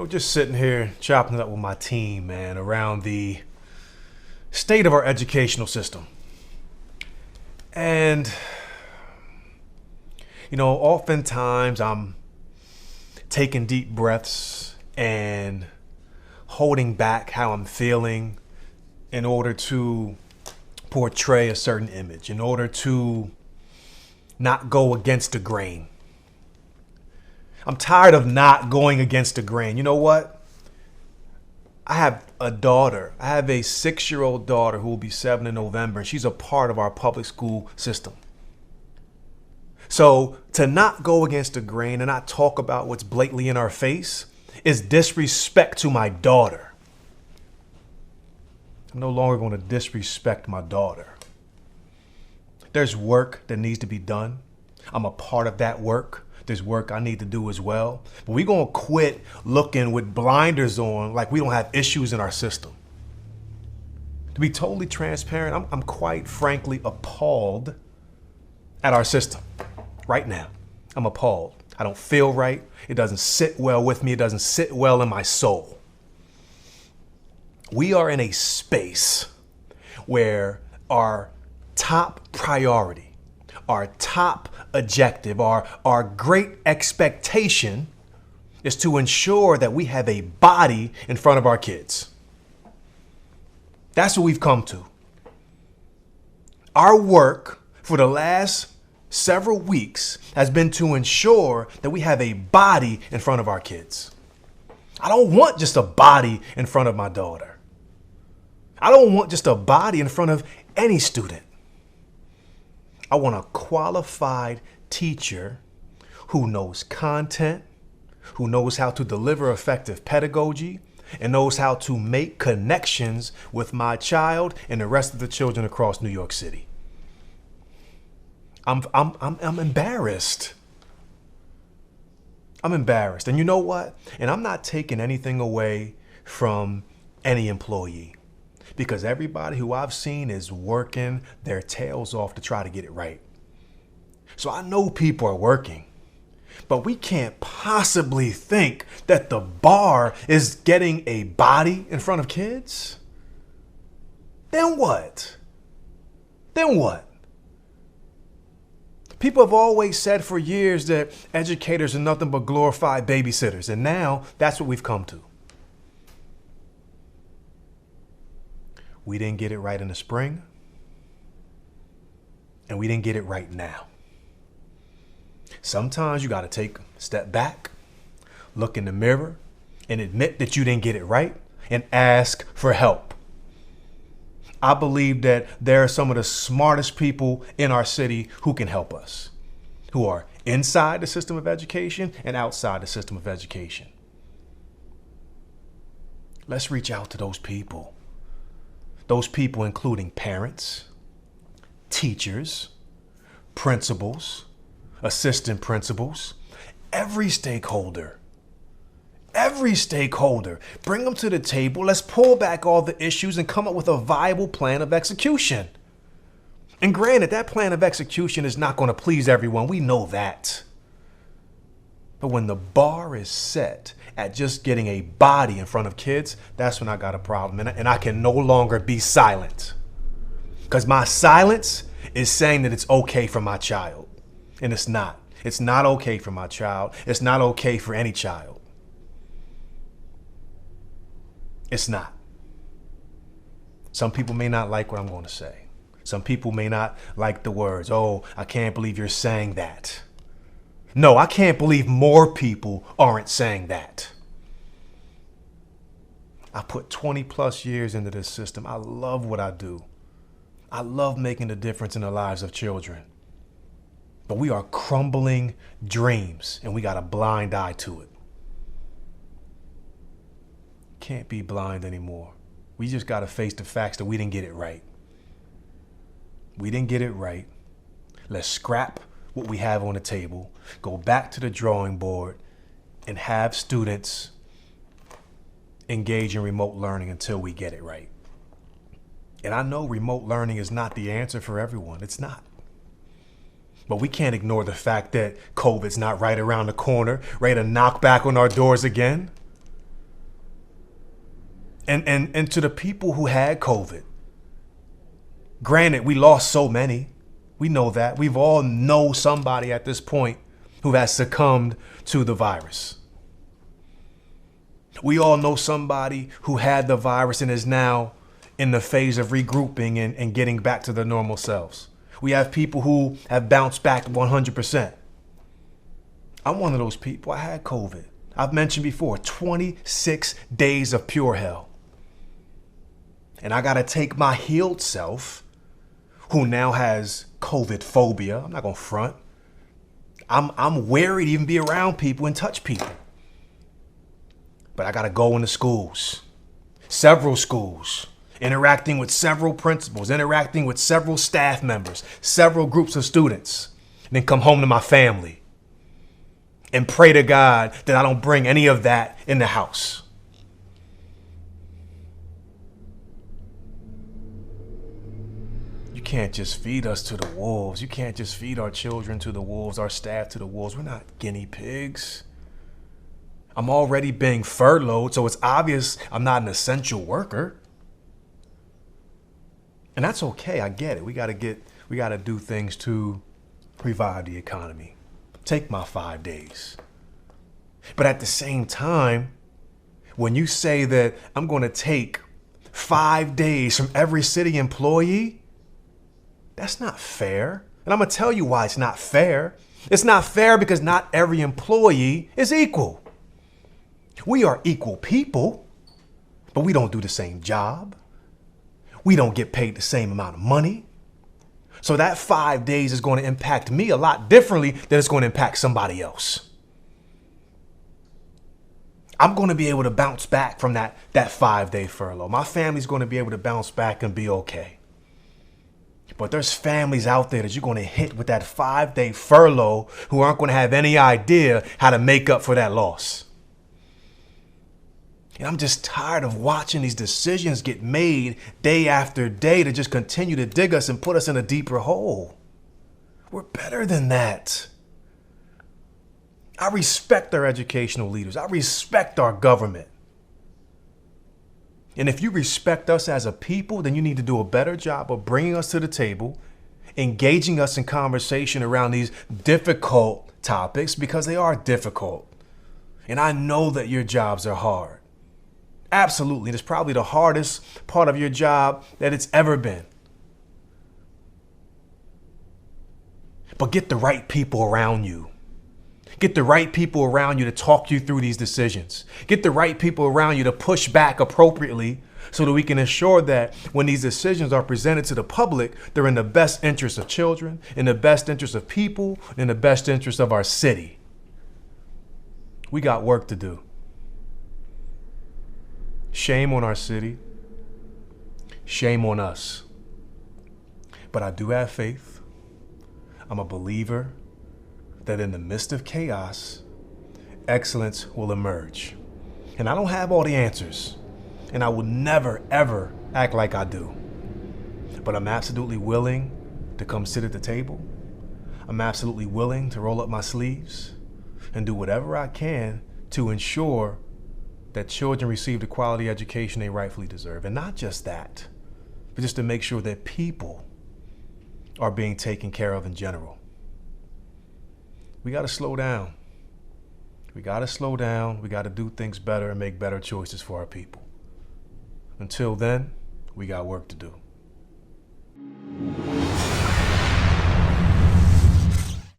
Just sitting here chopping it up with my team, man, around the state of our educational system. And, oftentimes I'm taking deep breaths and holding back how I'm feeling in order to portray a certain image, in order to not go against the grain. I'm tired of not going against the grain. You know what? I have a daughter. I have a 6-year-old daughter who will be 7 in November, and she's a part of our public school system. So to not go against the grain and not talk about what's blatantly in our face is disrespect to my daughter. I'm no longer going to disrespect my daughter. There's work that needs to be done. I'm a part of that work. There's work I need to do as well. But we're going to quit looking with blinders on like we don't have issues in our system. To be totally transparent, I'm quite frankly appalled at our system right now. I'm appalled. I don't feel right. It doesn't sit well with me. It doesn't sit well in my soul. We are in a space where our top priority, our top objective, our great expectation is to ensure that we have a body in front of our kids. That's what we've come to. Our work for the last several weeks has been to ensure that we have a body in front of our kids. I don't want just a body in front of my daughter. I don't want just a body in front of any student. I want a qualified teacher who knows content, who knows how to deliver effective pedagogy, and knows how to make connections with my child and the rest of the children across New York City. I'm embarrassed. I'm embarrassed. And you know what? And I'm not taking anything away from any employee, because everybody who I've seen is working their tails off to try to get it right. So I know people are working, but we can't possibly think that the bar is getting a body in front of kids. Then what? Then what? People have always said for years that educators are nothing but glorified babysitters, and now that's what we've come to. We didn't get it right in the spring, and we didn't get it right now. Sometimes you got to take a step back, look in the mirror, and admit that you didn't get it right, and ask for help. I believe that there are some of the smartest people in our city who can help us, who are inside the system of education and outside the system of education. Let's reach out to those people. Those people including parents, teachers, principals, assistant principals, every stakeholder. Bring them to the table. Let's pull back all the issues and come up with a viable plan of execution. And granted, that plan of execution is not going to please everyone. We know that. But when the bar is set at just getting a body in front of kids, that's when I got a problem. And I can no longer be silent. Because my silence is saying that it's okay for my child. And it's not. It's not okay for my child. It's not okay for any child. It's not. Some people may not like what I'm going to say. Some people may not like the words, "Oh, I can't believe you're saying that." No, I can't believe more people aren't saying that. I put 20 plus years into this system. I love what I do. I love making a difference in the lives of children. But we are crumbling dreams, and we got a blind eye to it. Can't be blind anymore. We just got to face the facts that we didn't get it right. We didn't get it right. Let's scrap what we have on the table, go back to the drawing board, and have students engage in remote learning until we get it right. And I know remote learning is not the answer for everyone. It's not. But we can't ignore the fact that COVID's not right around the corner, ready to knock back on our doors again. And to the people who had COVID, granted, we lost so many. We know that. We've all know somebody at this point who has succumbed to the virus. We all know somebody who had the virus and is now in the phase of regrouping and getting back to their normal selves. We have people who have bounced back 100%. I'm one of those people. I had COVID. I've mentioned before, 26 days of pure hell. And I got to take my healed self, who now has COVID phobia. I'm not going to front. I'm wary to even be around people and touch people. But I got to go into schools, several schools, interacting with several principals, interacting with several staff members, several groups of students, and then come home to my family and pray to God that I don't bring any of that in the house. You can't just feed us to the wolves. You can't just feed our children to the wolves, our staff to the wolves. We're not guinea pigs. I'm already being furloughed, so it's obvious I'm not an essential worker. And that's okay. I get it. We got to do things to revive the economy. Take my 5 days. But at the same time, when you say that I'm going to take 5 days from every city employee, that's not fair. And I'm going to tell you why it's not fair. It's not fair because not every employee is equal. We are equal people, but we don't do the same job. We don't get paid the same amount of money. So that 5 days is going to impact me a lot differently than it's going to impact somebody else. I'm going to be able to bounce back from that 5-day furlough. My family's going to be able to bounce back and be okay. But there's families out there that you're going to hit with that 5-day furlough who aren't going to have any idea how to make up for that loss. And I'm just tired of watching these decisions get made day after day to just continue to dig us and put us in a deeper hole. We're better than that. I respect our educational leaders. I respect our government. And if you respect us as a people, then you need to do a better job of bringing us to the table, engaging us in conversation around these difficult topics, because they are difficult. And I know that your jobs are hard. Absolutely. It's probably the hardest part of your job that it's ever been. But get the right people around you. Get the right people around you to talk you through these decisions. Get the right people around you to push back appropriately so that we can ensure that when these decisions are presented to the public, they're in the best interest of children, in the best interest of people, in the best interest of our city. We got work to do. Shame on our city. Shame on us. But I do have faith. I'm a believer that in the midst of chaos, excellence will emerge. And I don't have all the answers, and I will never, ever act like I do. But I'm absolutely willing to come sit at the table. I'm absolutely willing to roll up my sleeves and do whatever I can to ensure that children receive the quality education they rightfully deserve. And not just that, but just to make sure that people are being taken care of in general. We got to slow down. We got to slow down. We got to do things better and make better choices for our people. Until then, we got work to do.